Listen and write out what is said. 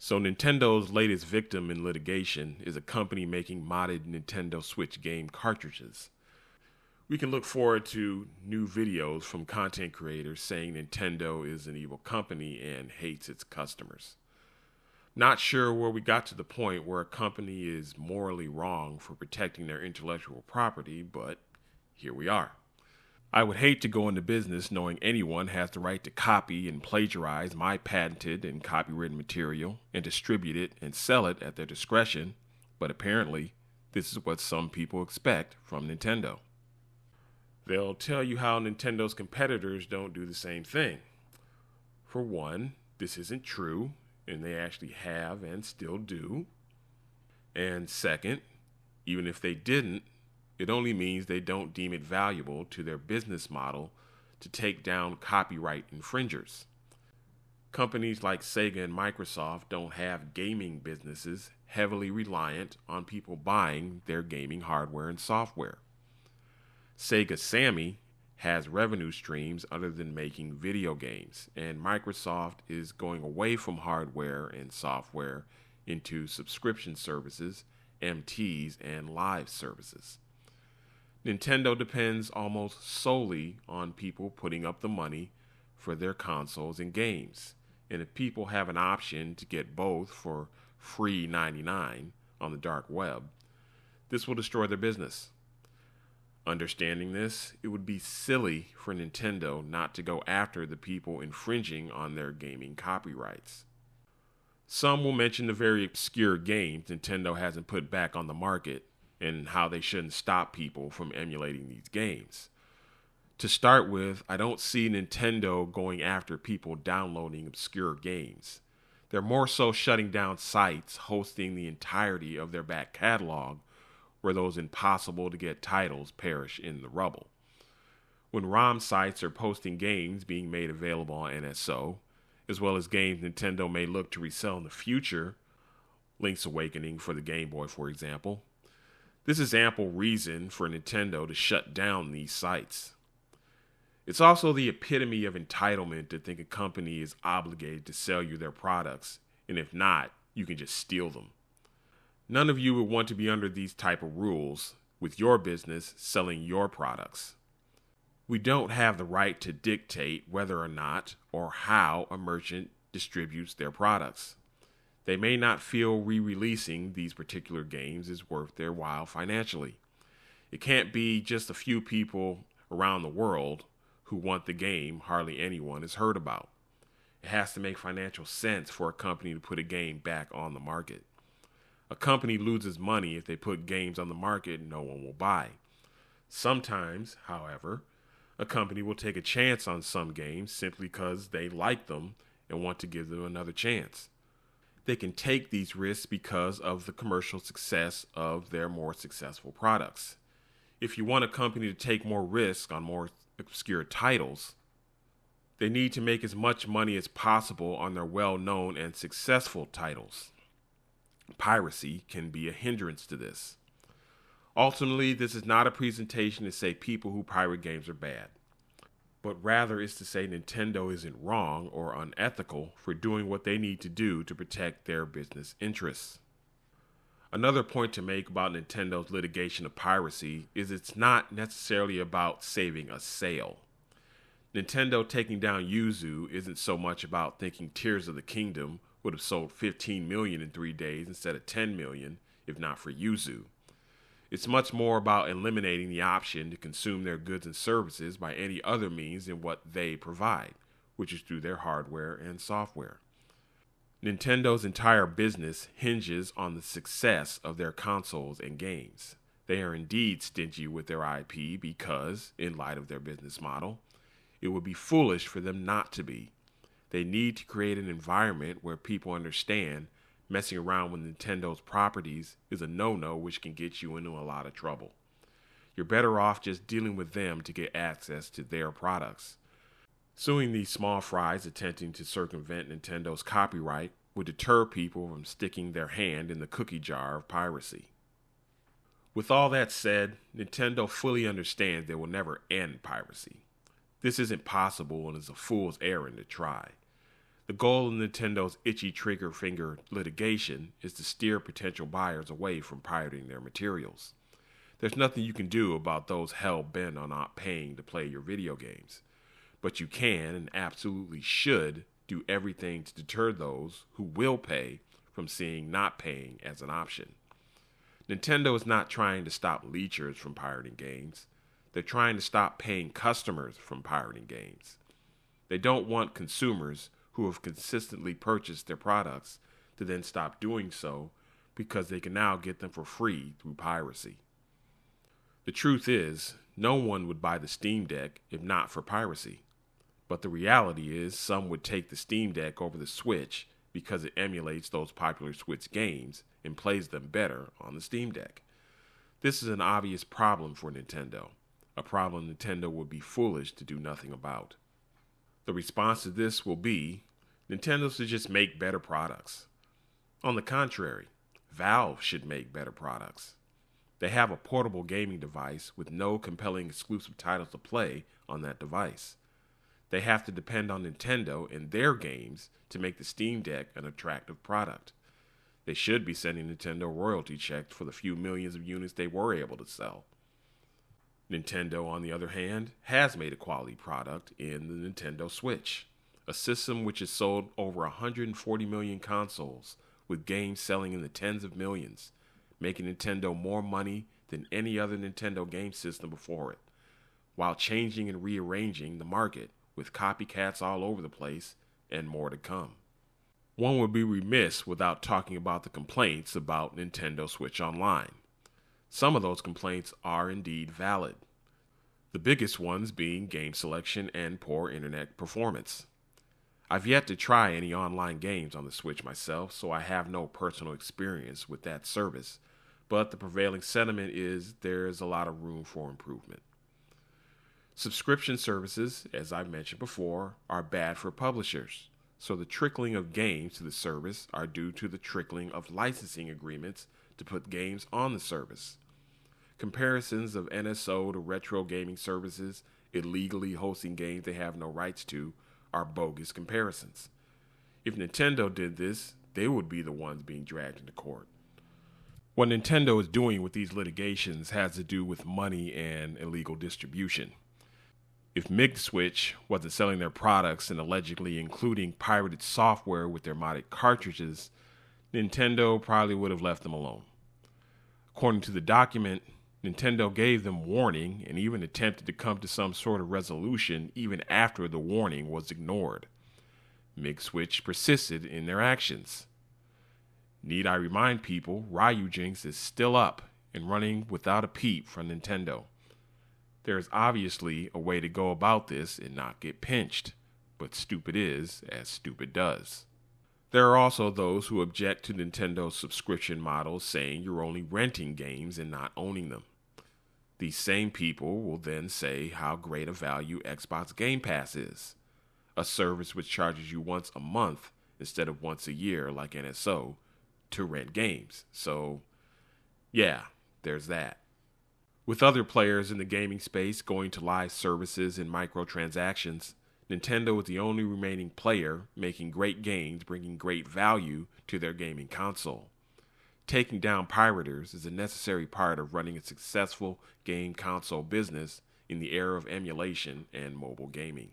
So Nintendo's latest victim in litigation is a company making modded Nintendo Switch game cartridges. We can look forward to new videos from content creators saying Nintendo is an evil company and hates its customers. Not sure where we got to the point where a company is morally wrong for protecting their intellectual property, but here we are. I would hate to go into business knowing anyone has the right to copy and plagiarize my patented and copywritten material and distribute it and sell it at their discretion, but apparently this is what some people expect from Nintendo. They'll tell you how Nintendo's competitors don't do the same thing. For one, this isn't true, and they actually have and still do. And second, even if they didn't, it only means they don't deem it valuable to their business model to take down copyright infringers. Companies like Sega and Microsoft don't have gaming businesses heavily reliant on people buying their gaming hardware and software. Sega Sammy has revenue streams other than making video games, and Microsoft is going away from hardware and software into subscription services, MTs, and live services. Nintendo depends almost solely on people putting up the money for their consoles and games, and if people have an option to get both for free 99 on the dark web, this will destroy their business. Understanding this, it would be silly for Nintendo not to go after the people infringing on their gaming copyrights. Some will mention the very obscure games Nintendo hasn't put back on the market and how they shouldn't stop people from emulating these games. To start with, I don't see Nintendo going after people downloading obscure games. They're more so shutting down sites hosting the entirety of their back catalog where those impossible to get titles perish in the rubble. When ROM sites are posting games being made available on NSO, as well as games Nintendo may look to resell in the future, Link's Awakening for the Game Boy, for example, this is ample reason for Nintendo to shut down these sites. It's also the epitome of entitlement to think a company is obligated to sell you their products, and if not, you can just steal them. None of you would want to be under these type of rules with your business selling your products. We don't have the right to dictate whether or not or how a merchant distributes their products. They may not feel re-releasing these particular games is worth their while financially. It can't be just a few people around the world who want the game hardly anyone has heard about. It has to make financial sense for a company to put a game back on the market. A company loses money if they put games on the market no one will buy. Sometimes, however, a company will take a chance on some games simply because they like them and want to give them another chance. They can take these risks because of the commercial success of their more successful products. If you want a company to take more risk on more obscure titles, they need to make as much money as possible on their well-known and successful titles. Piracy can be a hindrance to this. Ultimately, this is not a presentation to say people who pirate games are bad, but rather is to say Nintendo isn't wrong or unethical for doing what they need to do to protect their business interests. Another point to make about Nintendo's litigation of piracy is it's not necessarily about saving a sale. Nintendo taking down Yuzu isn't so much about thinking Tears of the Kingdom would have sold 15 million in 3 days instead of 10 million if not for Yuzu. It's much more about eliminating the option to consume their goods and services by any other means than what they provide, which is through their hardware and software. Nintendo's entire business hinges on the success of their consoles and games. They are indeed stingy with their IP because, in light of their business model, it would be foolish for them not to be. They need to create an environment where people understand messing around with Nintendo's properties is a no-no which can get you into a lot of trouble. You're better off just dealing with them to get access to their products. Suing these small fries attempting to circumvent Nintendo's copyright would deter people from sticking their hand in the cookie jar of piracy. With all that said, Nintendo fully understands they will never end piracy. This isn't possible and is a fool's errand to try. The goal of Nintendo's itchy trigger finger litigation is to steer potential buyers away from pirating their materials. There's nothing you can do about those hell-bent on not paying to play your video games, but you can and absolutely should do everything to deter those who will pay from seeing not paying as an option. Nintendo is not trying to stop leechers from pirating games. They're trying to stop paying customers from pirating games. They don't want consumers who have consistently purchased their products to then stop doing so because they can now get them for free through piracy. The truth is, no one would buy the Steam Deck if not for piracy. But the reality is, some would take the Steam Deck over the Switch because it emulates those popular Switch games and plays them better on the Steam Deck. This is an obvious problem for Nintendo, a problem Nintendo would be foolish to do nothing about. The response to this will be, Nintendo should just make better products. On the contrary, Valve should make better products. They have a portable gaming device with no compelling exclusive titles to play on that device. They have to depend on Nintendo and their games to make the Steam Deck an attractive product. They should be sending Nintendo royalty checks for the few millions of units they were able to sell. Nintendo, on the other hand, has made a quality product in the Nintendo Switch, a system which has sold over 140 million consoles, with games selling in the tens of millions, making Nintendo more money than any other Nintendo game system before it, while changing and rearranging the market with copycats all over the place and more to come. One would be remiss without talking about the complaints about Nintendo Switch Online. Some of those complaints are indeed valid, the biggest ones being game selection and poor internet performance. I've yet to try any online games on the Switch myself, so I have no personal experience with that service, but the prevailing sentiment is there is a lot of room for improvement. Subscription services, as I mentioned before, are bad for publishers, so the trickling of games to the service are due to the trickling of licensing agreements to put games on the service. Comparisons of NSO to retro gaming services illegally hosting games they have no rights to are bogus comparisons. If Nintendo did this, they would be the ones being dragged into court. What Nintendo is doing with these litigations has to do with money and illegal distribution. If MigSwitch wasn't selling their products and allegedly including pirated software with their modded cartridges, Nintendo probably would have left them alone. According to the document, Nintendo gave them warning and even attempted to come to some sort of resolution even after the warning was ignored. MigSwitch persisted in their actions. Need I remind people, Ryujinx is still up and running without a peep from Nintendo. There is obviously a way to go about this and not get pinched, but stupid is as stupid does. There are also those who object to Nintendo's subscription model, saying you're only renting games and not owning them. These same people will then say how great a value Xbox Game Pass is, a service which charges you once a month instead of once a year like NSO to rent games. So, yeah, there's that. With other players in the gaming space going to live services and microtransactions, Nintendo is the only remaining player making great games, bringing great value to their gaming console. Taking down pirators is a necessary part of running a successful game console business in the era of emulation and mobile gaming.